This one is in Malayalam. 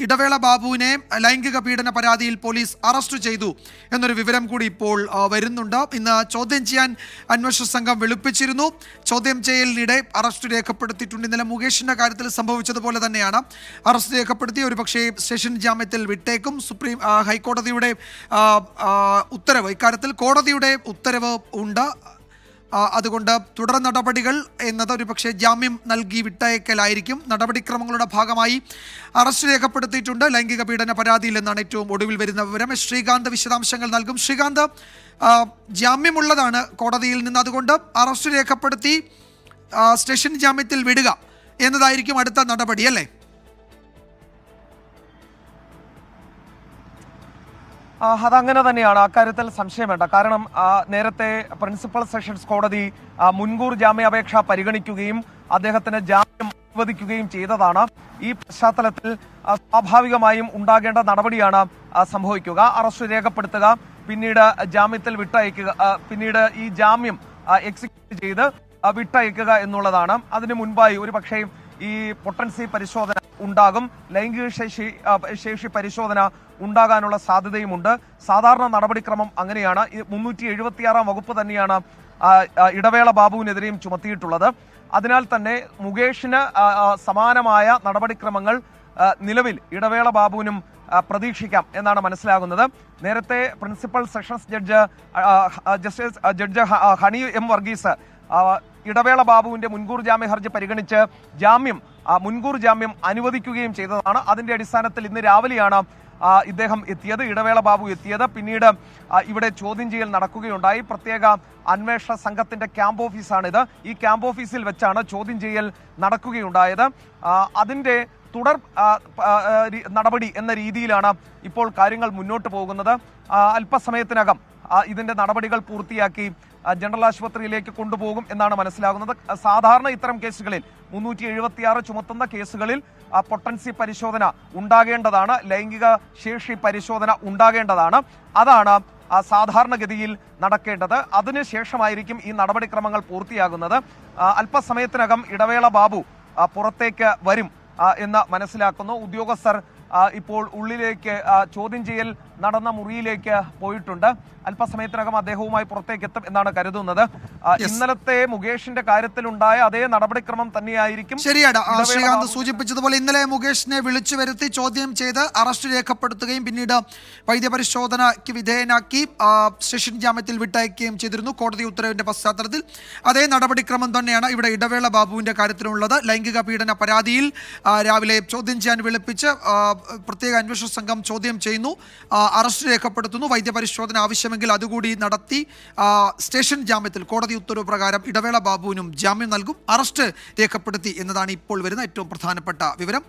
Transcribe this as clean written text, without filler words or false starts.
ഇടവേള ബാബുവിനെ ലൈംഗിക പീഡന പരാതിയിൽ പോലീസ് അറസ്റ്റ് ചെയ്തു എന്നൊരു വിവരം കൂടി ഇപ്പോൾ വരുന്നുണ്ട്. ഇന്ന് ചോദ്യം ചെയ്യാൻ അന്വേഷണ സംഘം വിളിപ്പിച്ചിരുന്നു. ചോദ്യം ചെയ്യലിനിടെ അറസ്റ്റ് രേഖപ്പെടുത്തിയിട്ടുണ്ട്. ഇന്നലെ മുകേഷിന്റെ കാര്യത്തിൽ സംഭവിച്ചതുപോലെ തന്നെയാണ് അറസ്റ്റ് രേഖപ്പെടുത്തി ഒരുപക്ഷേ സ്റ്റേഷൻ ജാമ്യത്തിൽ വിട്ടേക്കും. ഹൈക്കോടതിയുടെ ഉത്തരവ്, ഇക്കാര്യത്തിൽ കോടതിയുടെ ഉത്തരവ് ഉണ്ട്. അതുകൊണ്ട് തുടർ നടപടികൾ എന്നത് ഒരു പക്ഷേ ജാമ്യം നൽകി വിട്ടയക്കലായിരിക്കും. നടപടിക്രമങ്ങളുടെ ഭാഗമായി അറസ്റ്റ് രേഖപ്പെടുത്തിയിട്ടുണ്ട് ലൈംഗിക പീഡന പരാതിയിൽ എന്നാണ് ഏറ്റവും ഒടുവിൽ വരുന്ന വിവരം. ശ്രീകാന്ത് വിശദാംശങ്ങൾ നൽകും. ശ്രീകാന്ത്, ജാമ്യമുള്ളതാണ് കോടതിയിൽ നിന്ന്, അതുകൊണ്ട് അറസ്റ്റ് രേഖപ്പെടുത്തി സ്റ്റേഷൻ ജാമ്യത്തിൽ വിടുക എന്നതായിരിക്കും അടുത്ത നടപടി, അല്ലേ? അതങ്ങനെ തന്നെയാണ്, അക്കാര്യത്തിൽ സംശയം വേണ്ട. കാരണം നേരത്തെ പ്രിൻസിപ്പൽ സെഷൻസ് കോടതി മുൻകൂർ ജാമ്യാപേക്ഷ പരിഗണിക്കുകയും അദ്ദേഹത്തിന് ജാമ്യം അനുവദിക്കുകയും ചെയ്തതാണ്. ഈ പശ്ചാത്തലത്തിൽ സ്വാഭാവികമായും ഉണ്ടാകേണ്ട നടപടിയാണ് സംഭവിക്കുക. അറസ്റ്റ് രേഖപ്പെടുത്തുക, പിന്നീട് ജാമ്യത്തിൽ വിട്ടയക്കുക, പിന്നീട് ഈ ജാമ്യം എക്സിക്യൂട്ട് ചെയ്ത് വിട്ടയക്കുക എന്നുള്ളതാണ്. അതിനു മുൻപായി ഒരു പക്ഷേ ഈ പൊട്ടൻസി പരിശോധന ഉണ്ടാകും, ലൈംഗിക ശേഷി പരിശോധന ഉണ്ടാകാനുള്ള സാധ്യതയുമുണ്ട്. സാധാരണ നടപടിക്രമം അങ്ങനെയാണ്. 376 വകുപ്പ് തന്നെയാണ് ഇടവേള ബാബുവിനെതിരെയും ചുമത്തിയിട്ടുള്ളത്. അതിനാൽ തന്നെ മുകേഷിന് സമാനമായ നടപടിക്രമങ്ങൾ നിലവിൽ ഇടവേള ബാബുവിനും പ്രതീക്ഷിക്കാം എന്നാണ് മനസ്സിലാകുന്നത്. നേരത്തെ principal sessions judge honey M Varghese ഇടവേള ബാബുവിന്റെ മുൻകൂർ ജാമ്യ ഹർജി പരിഗണിച്ച് മുൻകൂർ ജാമ്യം അനുവദിക്കുകയും ചെയ്തതാണ്. അതിന്റെ അടിസ്ഥാനത്തിൽ ഇന്ന് രാവിലെയാണ് ഇദ്ദേഹം എത്തിയത്, ഇടവേള ബാബു എത്തിയത്. പിന്നീട് ഇവിടെ ചോദ്യം ചെയ്യൽ നടക്കുകയുണ്ടായി. പ്രത്യേക അന്വേഷണ സംഘത്തിന്റെ ക്യാമ്പ് ഓഫീസാണിത്. ഈ ക്യാമ്പ് ഓഫീസിൽ വെച്ചാണ് ചോദ്യം ചെയ്യൽ നടക്കുകയുണ്ടായത്. അതിന്റെ തുടർ നടപടി എന്ന രീതിയിലാണ് ഇപ്പോൾ കാര്യങ്ങൾ മുന്നോട്ട് പോകുന്നത്. അല്പസമയത്തിനകം ഇതിന്റെ നടപടികൾ പൂർത്തിയാക്കി ജനറൽ ആശുപത്രിയിലേക്ക് കൊണ്ടുപോകും എന്നാണ് മനസ്സിലാകുന്നത്. സാധാരണ ഇത്തരം കേസുകളിൽ 376 ചുമത്തുന്ന കേസുകളിൽ പൊട്ടൻസി പരിശോധന ഉണ്ടാകേണ്ടതാണ്, ലൈംഗിക ശേഷി പരിശോധന ഉണ്ടാകേണ്ടതാണ്. അതാണ് സാധാരണഗതിയിൽ നടക്കേണ്ടത്. അതിനുശേഷമായിരിക്കും ഈ നടപടിക്രമങ്ങൾ പൂർത്തിയാകുന്നത്. അല്പസമയത്തിനകം ഇടവേള ബാബു പുറത്തേക്ക് വരും എന്ന് മനസ്സിലാക്കുന്നു. ഉദ്യോഗസ്ഥർ ഇപ്പോൾ ഉള്ളിലേക്ക് ചോദ്യം ചെയ്യൽ നടന്ന മുറിയിലേക്ക് പോയിട്ടുണ്ട്. അല്പസമയത്തിനകം അദ്ദേഹവുമായി പുറത്തേക്ക് എത്തും എന്നാണ് കരുതുന്നത്. ഇന്നലത്തെ മുകേഷിന്റെ കാര്യത്തിലുണ്ടായ അതേ നടപടിക്രമം തന്നെയായിരിക്കും. ശരിയാണ്, ശ്രീകാന്ത് സൂചിപ്പിച്ചതുപോലെ ഇന്നലെ മുകേഷിനെ വിളിച്ചു വരുത്തി ചോദ്യം ചെയ്ത് അറസ്റ്റ് രേഖപ്പെടുത്തുകയും പിന്നീട് വൈദ്യപരിശോധനയ്ക്ക് വിധേയനാക്കി സ്റ്റേഷൻ ജാമ്യത്തിൽ വിട്ടയക്കുകയും ചെയ്തിരുന്നു. കോടതി ഉത്തരവിന്റെ പശ്ചാത്തലത്തിൽ അതേ നടപടിക്രമം തന്നെയാണ് ഇവിടെ ഇടവേള ബാബുവിന്റെ കാര്യത്തിലുള്ളത്. ലൈംഗിക പീഡന പരാതിയിൽ രാവിലെ ചോദ്യം ചെയ്യാൻ വിളിപ്പിച്ച് പ്രത്യേക അന്വേഷണ സംഘം ചോദ്യം ചെയ്യുന്നു, അറസ്റ്റ് രേഖപ്പെടുത്തുന്നു. വൈദ്യപരിശോധന ആവശ്യമെങ്കിൽ അതുകൂടി നടത്തി സ്റ്റേഷൻ ജാമ്യത്തിൽ കോടതി ഉത്തരവ് പ്രകാരം ഇടവേള ബാബുവിനും ജാമ്യം നൽകും. അറസ്റ്റ് രേഖപ്പെടുത്തി എന്നതാണ് ഇപ്പോൾ വരുന്ന ഏറ്റവും പ്രധാനപ്പെട്ട വിവരം.